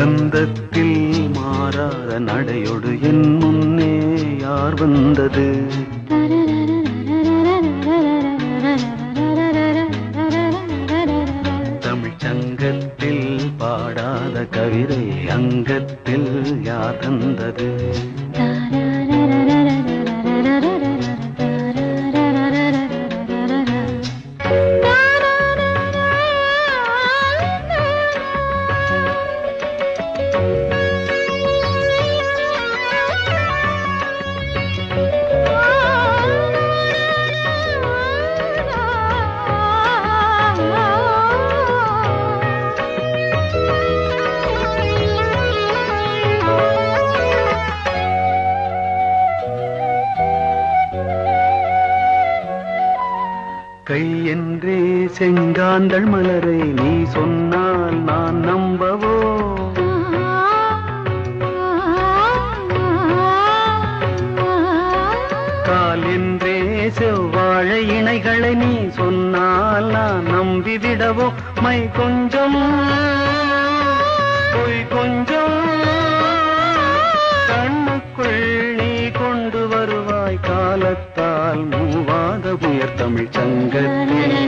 வசந்தத்தில் மாறாத நடையொடு என் முன்னே யார் வந்தது? தமிழ்ச் சங்கத்தில் பாடாத கவிதை அங்கத்தில் யார் தந்தது? கை என்றே செங்காந்தள் மலரை நீ சொன்னால் நான் நம்பவோ? கால் என்றே செவ்வாழை இணைகளை நீ சொன்னால் நான் நம்பிவிடவோ? மை கொஞ்சம் பொய் கொஞ்சம் கண்ணுக்குள் நீ கொண்டு வருவாய் காலத்தால் மூவாத புயர் தமிழ்ச் சங்கத்தில்